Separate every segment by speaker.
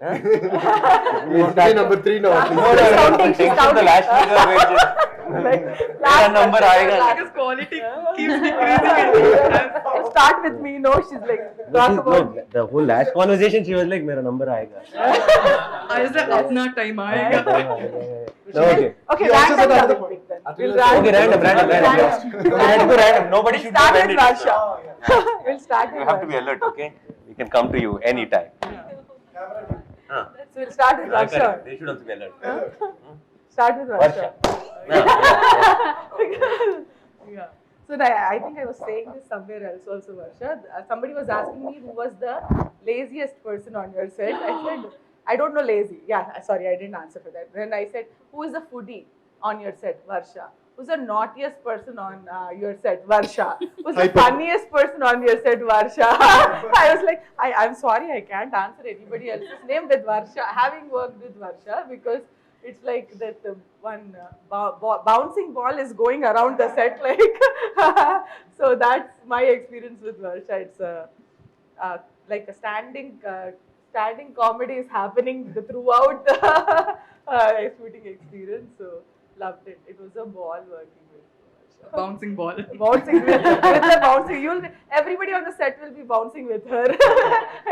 Speaker 1: We'll start number 3 now.
Speaker 2: She's counting. The last number aayega.
Speaker 3: Because quality keeps decreasing.
Speaker 4: Start with me. No, she's like talk about.
Speaker 2: No, the whole last conversation she was like, "Mera number aayega."
Speaker 3: I was like, "Apna time aayega."
Speaker 2: No, okay.
Speaker 4: Okay,
Speaker 1: You also said
Speaker 4: random
Speaker 1: another
Speaker 4: topic then.
Speaker 1: point.
Speaker 4: We'll
Speaker 2: Okay, random. Let's go random. Nobody should
Speaker 4: Start
Speaker 2: be
Speaker 4: with
Speaker 2: offended.
Speaker 4: Varsha. We'll start with
Speaker 2: You have to be alert, okay? We can come to you anytime.
Speaker 4: So we'll start with Varsha.
Speaker 2: They should also be alert.
Speaker 4: Start with Varsha. Yeah. So I think I was saying this somewhere else also, Varsha. Somebody was asking me who was the laziest person on your set. I said, I don't know lazy. Yeah, sorry, I didn't answer for that. Then I said, who is the foodie on your set? Varsha. Who's the naughtiest person on your set? Varsha. Who's the funniest person on your set? Varsha. I was like, I'm sorry, I can't answer anybody else's name with Varsha. Having worked with Varsha, because it's like that one bouncing ball is going around the set, like. So that's my experience with Varsha. It's like a standing comedy is happening throughout the shooting experience. So loved it. It was a ball working with Varsha.
Speaker 3: Bouncing ball.
Speaker 4: Bouncing with the bouncing. Everybody on the set will be bouncing with her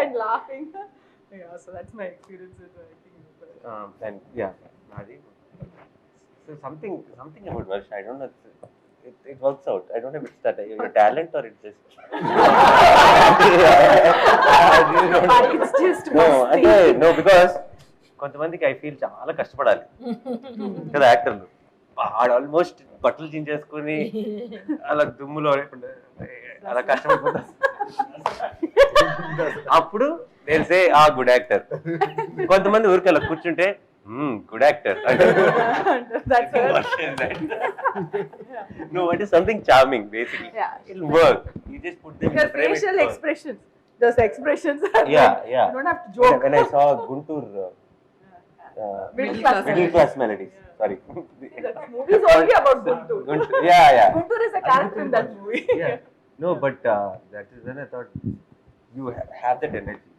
Speaker 4: and laughing. Yeah, so that's my experience with working with her.
Speaker 2: And yeah, Nani. So something about Varsha, I don't know. It works out. I don't know if it's that your talent or it's just.
Speaker 4: It's just
Speaker 2: no, because కొంతమందికి I feel చాలా కష్టపడాలి కదా యాక్టర్లు. Almost బట్టలు చించేసుకుని అలా దుమ్ములో అలా కష్టపడిపోతారు. అప్పుడు తెలిసే ఆ గుడ్ యాక్టర్. కొంతమంది ఊరికి అలా కూర్చుంటే good actor. No, it is something charming basically.
Speaker 4: Yeah.
Speaker 2: It'll work. You just put them in
Speaker 4: Your
Speaker 2: the frame.
Speaker 4: facial expressions. Those expressions are
Speaker 2: Yeah.
Speaker 4: You don't have to joke.
Speaker 2: When I saw Guntur
Speaker 4: Middle class
Speaker 2: melodies. Sorry.
Speaker 4: That movie is only about Guntur.
Speaker 2: Yeah.
Speaker 4: Guntur is a character in that movie.
Speaker 2: Yeah. No, but that is when I thought you have that energy.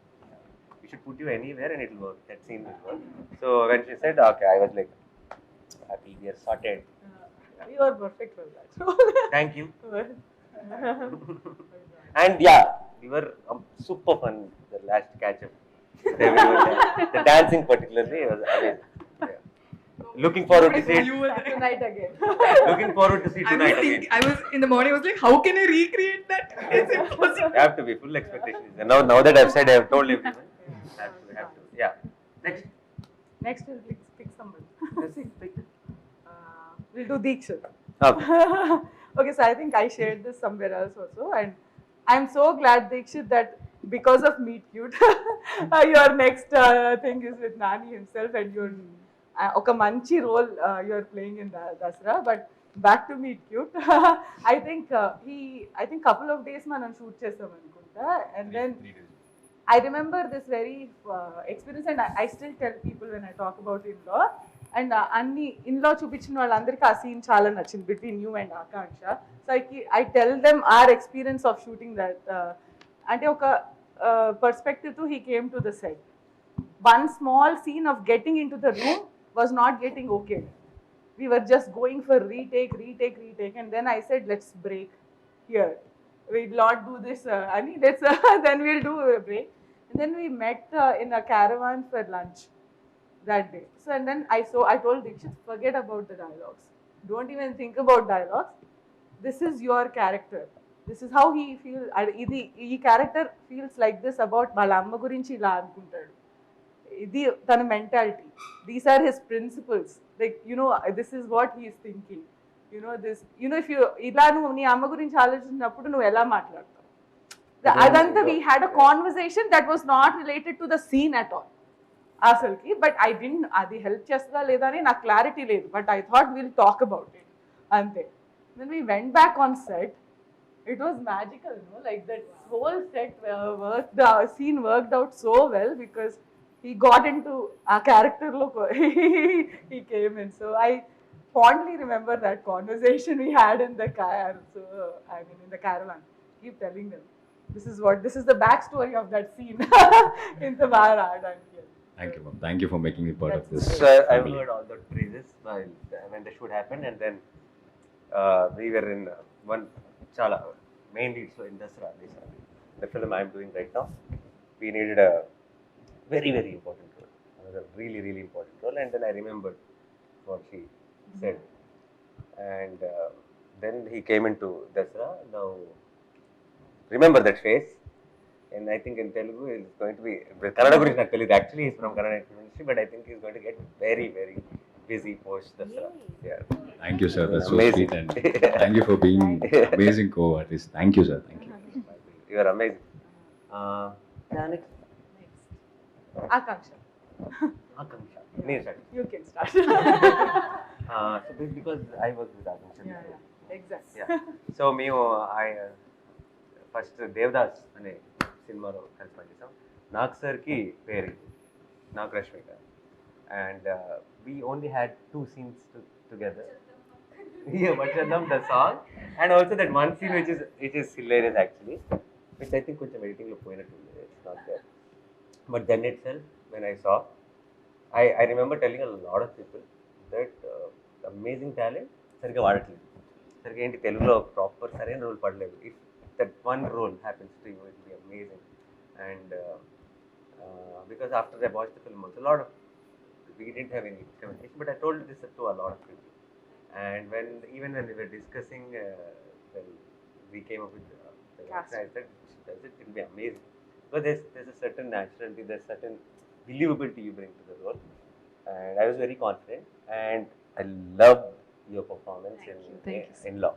Speaker 2: We should put you anywhere and it'll work. That scene will work. So when she said, okay, I was like, happy, we are sorted.
Speaker 4: You are perfect for that.
Speaker 2: Thank you. And yeah, we were super fun the last catch up. The dancing particularly was amazing. Yeah. Looking forward to see it.
Speaker 3: You were there.
Speaker 4: Tonight again.
Speaker 2: Looking forward to see tonight again.
Speaker 3: I was in the morning. I was like, how can I recreate that? It's impossible.
Speaker 2: You have to be full expectations. And now that I've said, I have told everyone. Have to. Yeah.
Speaker 4: Next we'll pick somebody. We'll do Deekshit.
Speaker 2: Okay.
Speaker 4: Okay, so I think I shared this somewhere else also, and I'm so glad, Deekshit, that because of Meet Cute, your next thing is with Nani himself, and you're oka manchi role you're playing in Dasra. But back to Meet Cute, I think couple of days manam shoot chesam anukunta, and then
Speaker 2: 3 days.
Speaker 4: I remember this very experience, and I still tell people when I talk about in-law. And అన్ని ఇన్లో చూపించిన వాళ్ళందరికీ ఆ scene చాలా నచ్చింది between you and Akanksha. So I tell them our experience of shooting that. అంటే ఒక perspective to he came to the set. One small scene of getting into the room was not getting okay. We were just going for retake. And then I said, let's break here. We'll not do this. Then we'll do a break. And then we met in a caravan for lunch that day. So and then I told Deekshit, forget about the dialogues. Don't even think about dialogues. This is your character. This is how he feels. Ee character feels like this about వాళ్ళ అమ్మ గురించి ఇలా అనుకుంటాడు. ఇది తన mentality. These are his principles. Like, this is what he is thinking. This. If you ఇలా నువ్వు నీ అమ్మ గురించి ఆలోచించినప్పుడు నువ్వు ఎలా మాట్లాడతావు. అదంతా we had a conversation that was not related to the scene at all. అసలుకి బట్ ఐ డింట్ అది హెల్ప్ చేస్తుందా లేదా అని నాకు క్లారిటీ లేదు. But I thought will talk about it అంతే. Then we went back on set. It was magical, like that whole set scene worked out so well because he got into a character look. He came in. So I fondly remember that conversation we had in the car. So in the caravan. Keep telling them, this is the backstory of that scene in the Maharaj.
Speaker 1: Thank you, ma'am. Thank you for making me part of this.
Speaker 2: So I've
Speaker 1: family.
Speaker 2: heard all the praises when the shoot happened, and then we were in one chala mainly so in Dasra, basically the film I'm doing right now. We needed a very important role, another really important role, and then I remembered what she said, and then he came into Dasra. Now remember that face. And I think in Telugu it's going to be Kannada gurinchi నాకు తెలియదు. Actually he's from Kannada industry, but I think he's going to get very busy post Dasra. Yeah.
Speaker 1: Thank you, sir. That's so
Speaker 2: Amazing.
Speaker 1: sweet, and thank you for being amazing co-artist. Thank you, sir. Thank you.
Speaker 2: You are amazing. Yeah, next.
Speaker 4: Akanksha.
Speaker 2: Akanksha. Nee, start.
Speaker 4: You can start.
Speaker 2: So because I was with Akanksha.
Speaker 4: Yeah, exactly.
Speaker 2: Yeah. So మేము first Devdas అనే సినిమాలో కలిసి పనిచేసాం. నాగ్ సార్కి పేరు Nag Rashmika, and we only had 2 scenes together. Yeah, Vachadam, the song, and also that one scene which is hilarious actually, which I think కొంచెం editing లో పోయినట్టుంది. It's not there. But then itself, when I saw, I remember telling a lot of people that amazing talent సరిగ్గా వాడట్లేదు, సరిగ్గా ఏంటి తెలుగులో proper సరైన role పడలేదు. If that one role happens to you, it will be amazing. And because after I watched the film, also a lot of we didn't have any communication, but I told this to a lot of people. And when we were discussing, when we came up with the
Speaker 4: Cast.
Speaker 2: I said, it will be amazing. Because there's a certain naturality, there's certain believability you bring to the role. And I was very confident, and I loved your performance in Law.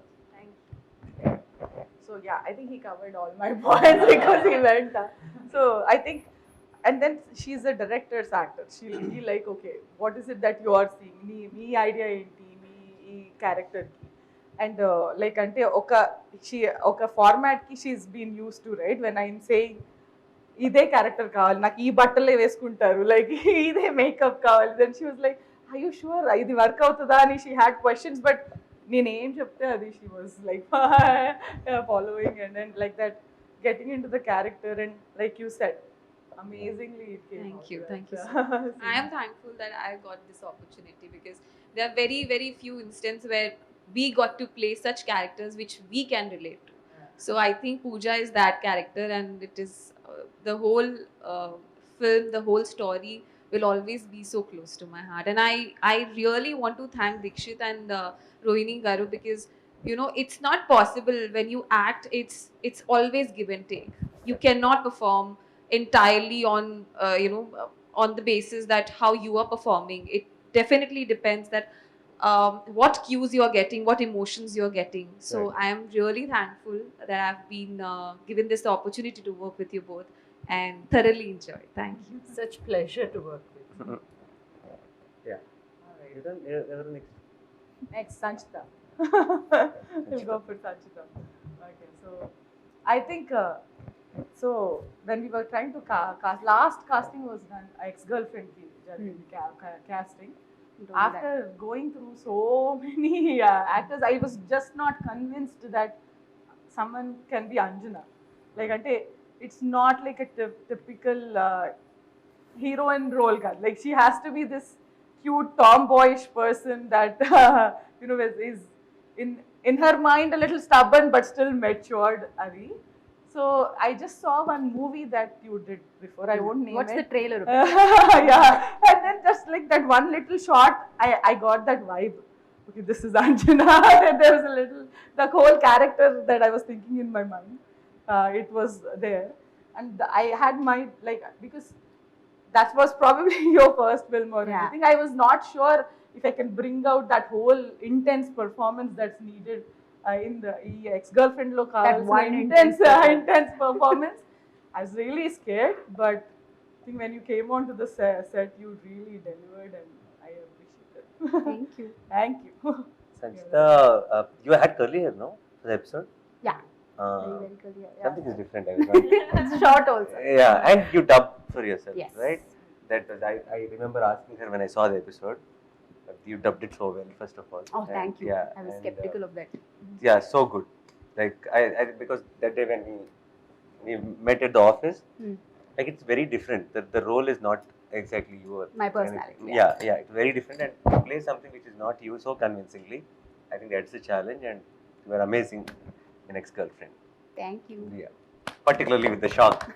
Speaker 4: So yeah, I think he covered all my points because he went. So I think, and then she's a director's actor. She'll be like, okay, what is it that you are seeing? Me idea enti, me character ki, and like ante oka format ki she's been used to, right? When I'm saying ఇదే character కావాలి నాకు, ఈ బట్టలే వేసుకుంటారు, like ఇదే makeup కావాలి, then she was like I you sure ఇది work అవుతుందా అని షీ హ్యాడ్ క్వశ్చన్స్. బట్ నేను ఏం చెప్తే అది she was like following and then like that getting into the character and like you said amazingly it came
Speaker 3: Thank
Speaker 4: out.
Speaker 3: you, thank you.
Speaker 4: That's,
Speaker 3: I am thankful that I got this opportunity because there are very few instances where we got to play such characters which we can relate to. So I think Pooja is that character, and it is the whole film, the whole story will always be so close to my heart. And I really want to thank Dikshit and Rohini Garu, because you know it's not possible when you act. It's always give and take. You cannot perform entirely on on the basis that how you are performing. It definitely depends that what cues you are getting, what emotions you are getting. So
Speaker 2: Right.
Speaker 3: I am really thankful that I've been given this opportunity to work with you both and thoroughly enjoyed. Thank you.
Speaker 4: such pleasure to work with.
Speaker 2: Yeah.
Speaker 4: All right.
Speaker 2: You done? Next.
Speaker 4: Next, Sanchita. We'll go for Sanchita. Okay, so I think so when we were trying to cast, last casting was done, ex-girlfriend ki casting. After going through so many actors, I was just not convinced that someone can be Anjana. Like, ante, it's not like a typical heroine role. Like, she has to be this cute tomboyish person that is in her mind a little stubborn but still matured. Adi. So I just saw one movie that you did before. I won't name
Speaker 5: What's
Speaker 4: it.
Speaker 5: the trailer of
Speaker 4: Yeah, and then just like that one little shot, I got that vibe. Okay, this is Anjana. There was a little, the whole character that I was thinking in my mind, it was there, and I had my like, because that was probably your first film or
Speaker 5: Yeah.
Speaker 4: anything. I was not sure if I can bring out that whole intense performance that's needed in the ex-girlfriend lo kavalsina
Speaker 5: one
Speaker 4: intense
Speaker 5: intense
Speaker 4: performance. I was really scared, but I think when you came onto the set, you really delivered, and I appreciate it.
Speaker 5: Thank you.
Speaker 4: Thank you.
Speaker 2: Sanchita, you had curly hair, no? For the episode?
Speaker 5: Yeah. Very clear. Yeah.
Speaker 2: Something is different. I was not.
Speaker 5: It's short also.
Speaker 2: Yeah, and you dubbed for yourself,
Speaker 5: Yes.
Speaker 2: right? That was, I remember asking her when I saw the episode. You dubbed it so well, first of all.
Speaker 5: Oh,
Speaker 2: And
Speaker 5: thank you.
Speaker 2: Yeah,
Speaker 5: I was
Speaker 2: and,
Speaker 5: skeptical of that.
Speaker 2: Yeah, so good. Like I because that day when we met at the office, like it's very different. The role is not exactly your
Speaker 5: My personality,
Speaker 2: Yeah, it's very different, and you play something which is not you so convincingly. I think that's the challenge, and you are amazing in ex-girlfriend.
Speaker 5: Thank you.
Speaker 2: Yeah, particularly with the shock.